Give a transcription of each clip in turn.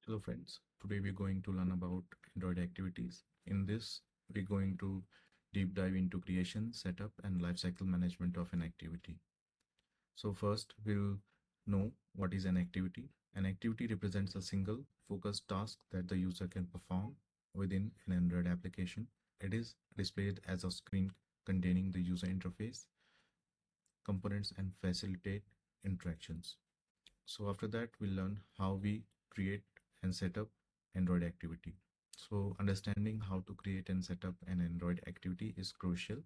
Hello friends, today we're going to learn about Android activities. In this, we're going to deep dive into creation, setup, and lifecycle management of an activity. So first, we'll know what is an activity. An activity represents a single focused task that the user can perform within an Android application. It is displayed as a screen containing the user interface, components, and facilitate interactions. So after that, we'll learn how we create and set up Android activity. So understanding how to create and set up an Android activity is crucial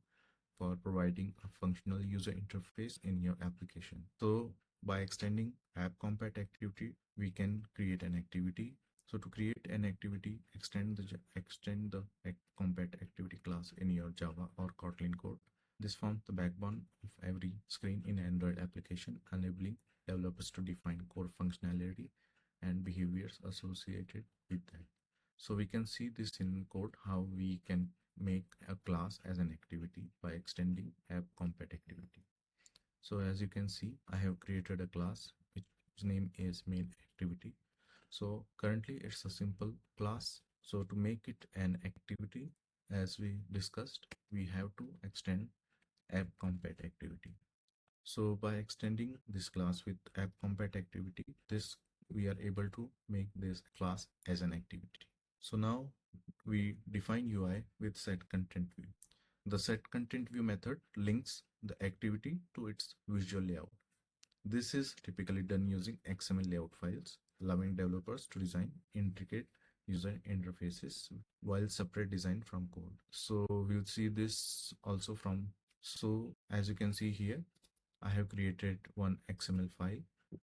for providing a functional user interface in your application. So by extending app compat activity, we can create an activity. So to create an activity, extend the compat activity class in your Java or Kotlin code. This forms the backbone of every screen in Android application, enabling developers to define core functionality and behaviors associated with that. So we can see this in code how we can make a class as an activity by extending app compat activity. So as you can see, I have created a class which name is main activity. So currently it's a simple class. So to make it an activity, as we discussed, we have to extend app compat activity. So by extending this class with app compat activity, this we are able to make this class as an activity. So now we define UI with set content view. The set content view method links the activity to its visual layout. This is typically done using XML layout files, allowing developers to design intricate user interfaces while separate design from code. So we'll see this also from, so as you can see here, I have created one XML file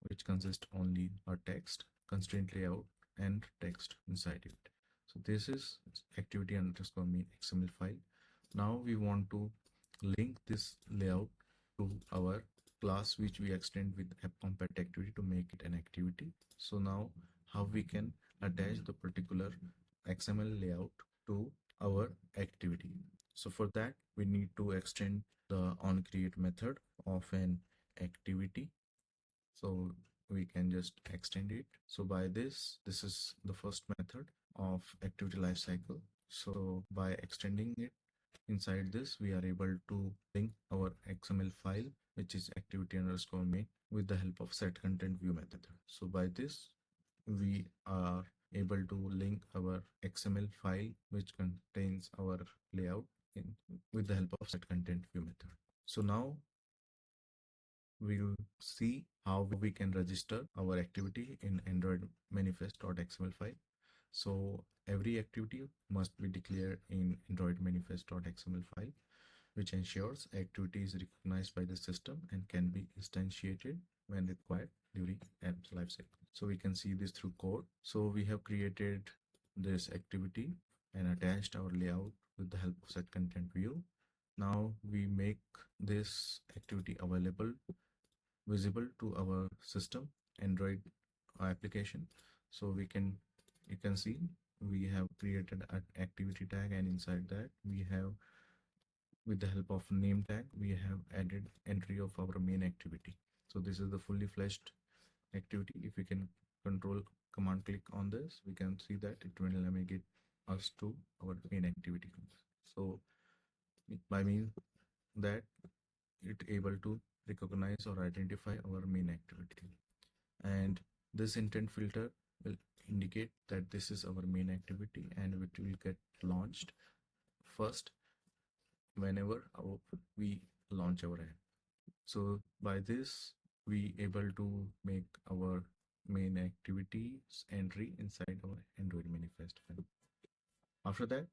which consists only a text, constraint layout, and text inside it. So this is activity underscore main XML file. Now we want to link this layout to our class which we extend with app compat activity to make it an activity. So now how we can attach the particular XML layout to our activity. So for that we need to extend the onCreate method of an activity. So we can just extend it. So by this is the first method of activity lifecycle. So by extending it inside this, we are able to link our XML file, which is activity underscore main, with the help of set content view method. So by this, we are able to link our XML file, which contains our layout with the help of set content view method. So now we'll see how we can register our activity in Android manifest.xml file. So every activity must be declared in Android manifest.xml file, which ensures activity is recognized by the system and can be instantiated when required during app's lifecycle. So we can see this through code. So we have created this activity and attached our layout with the help of set content view. Now we make this activity visible to our system Android application. So you can see we have created an activity tag, and inside that we have, with the help of name tag, we have added entry of our main activity. So this is the fully fleshed activity. If we can control command click on this, we can see that it will navigate us to our main activity. So by means that it able to recognize or identify our main activity, and this intent filter will indicate that this is our main activity and it will get launched first whenever we launch our app. So by this we able to make our main activities entry inside our Android manifest file. After that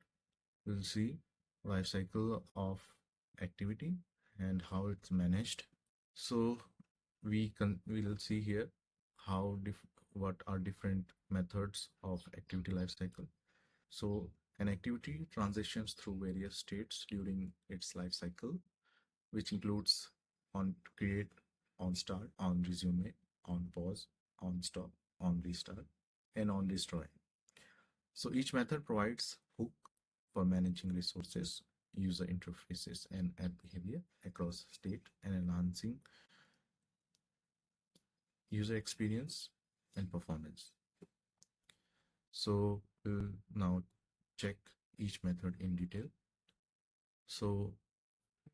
we'll see life cycle of activity and how it's managed. So we'll see here how what are different methods of activity lifecycle. So an activity transitions through various states during its life cycle, which includes onCreate, onStart, onResume, onPause, onStop, onRestart, and onDestroy. So each method provides hook for managing resources, user interfaces, and app behavior across state and enhancing user experience and performance. So we'll now check each method in detail. So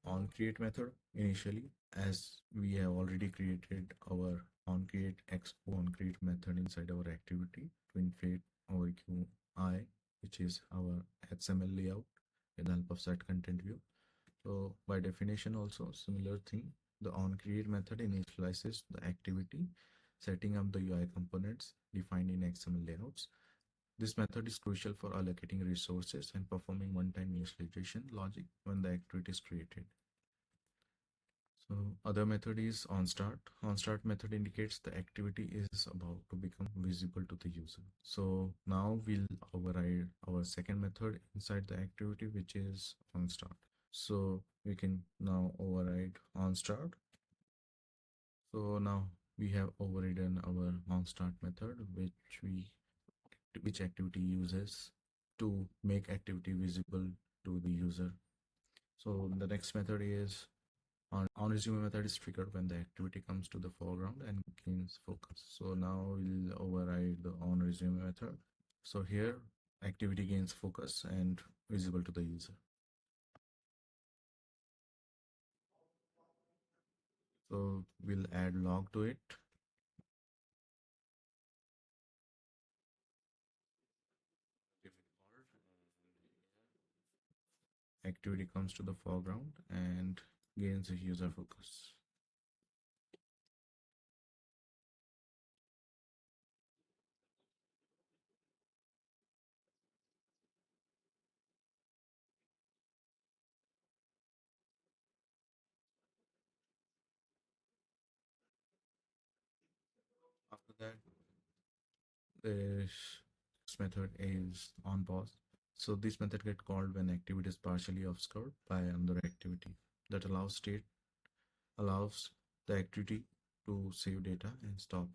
onCreate method initially, as we have already created our onCreate expo onCreate method inside our activity to inflate our UI, which is our XML layout with the help of set content view. So by definition also similar thing, the onCreate method initializes the activity, setting up the UI components defined in XML layouts. This method is crucial for allocating resources and performing one-time initialization logic when the activity is created. So other method is onStart. OnStart method indicates the activity is about to become visible to the user. So now we'll override our second method inside the activity, which is onStart. So we can now override onStart. So now we have overridden our onStart method, which activity uses to make activity visible to the user. So the next method is onResume method is triggered when the activity comes to the foreground and gains focus. So now we'll override the onResume method. So here activity gains focus and visible to the user. So we'll add log to it. Activity comes to the foreground and gains a user focus. After that, this method is onPause. So this method gets called when activity is partially obscured by another activity that allows the activity to save data and stop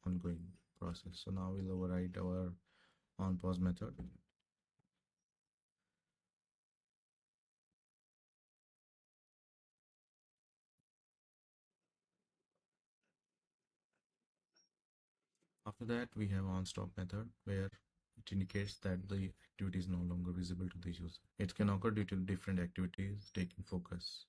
ongoing process. So now we'll override our onPause method. After that, we have onStop method where it indicates that the activity is no longer visible to the user. It can occur due to different activities taking focus,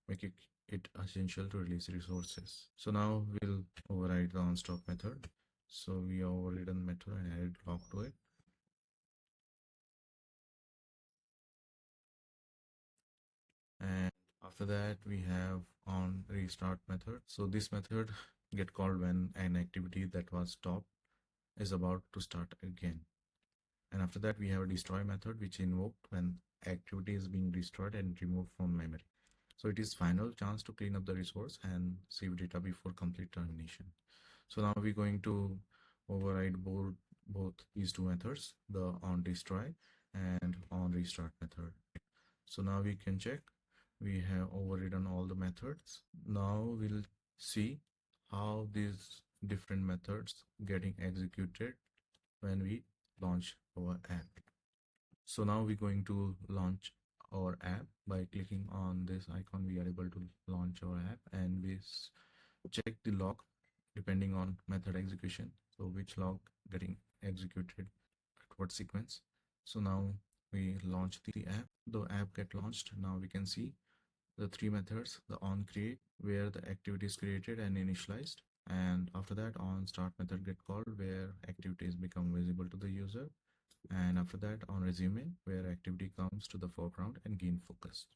making it essential to release resources. So now we'll override the onStop method. So we have overridden method and added log to it. And after that, we have onRestart method. So this method get called when an activity that was stopped is about to start again. And after that, we have a destroy method, which invoked when activity is being destroyed and removed from memory. So it is final chance to clean up the resource and save data before complete termination. So now we're going to override both these two methods, the onDestroy and onRestart method. So now we can check. We have overridden all the methods. Now we'll see how these different methods getting executed when we launch our app. So now we're going to launch our app. By clicking on this icon, we are able to launch our app, and we check the log depending on method execution. So which log getting executed at what sequence. So now we launch the app. The app get launched. Now we can see the three methods: the onCreate, where the activity is created and initialized, and after that onStart method get called, where activities become visible to the user, and after that onResume, where activity comes to the foreground and gain focus.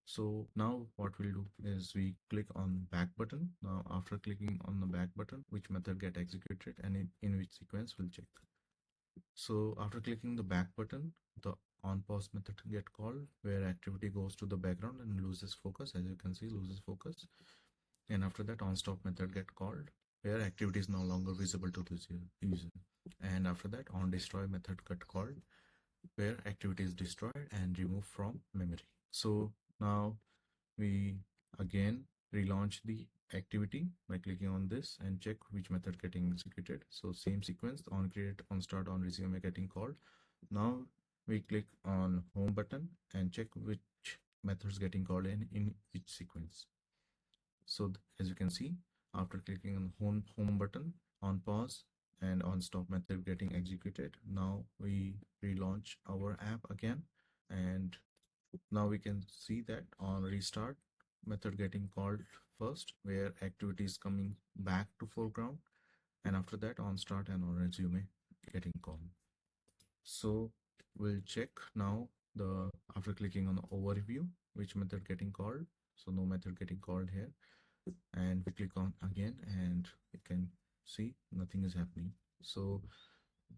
So now what we'll do is we click on back button. Now after clicking on the back button, which method get executed and in which sequence we'll check. So after clicking the back button, the onPause method get called, where activity goes to the background and loses focus. As you can see, loses focus. And after that onStop method get called, where activity is no longer visible to the user. And after that onDestroy method get called, where activity is destroyed and removed from memory. So now we again relaunch the activity by clicking on this and check which method getting executed. So same sequence, onCreate, onStart, onResume getting called. Now we click on home button and check which methods getting called in which sequence. So as you can see, after clicking on home button, onPause and onStop method getting executed. Now we relaunch our app again, and now we can see that on restart method getting called first, where activity is coming back to foreground, and after that onStart and onResume getting called. So we'll check now the after clicking on the overview which method getting called. So no method getting called here, and we click on again and you can see nothing is happening. So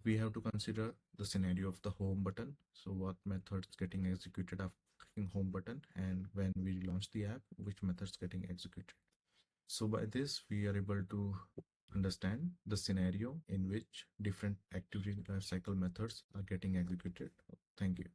we have to consider the scenario of the home button. So what methods getting executed after clicking home button, and when we launch the app, which methods getting executed. So by this, we are able to understand the scenario in which different activity lifecycle methods are getting executed. Thank you.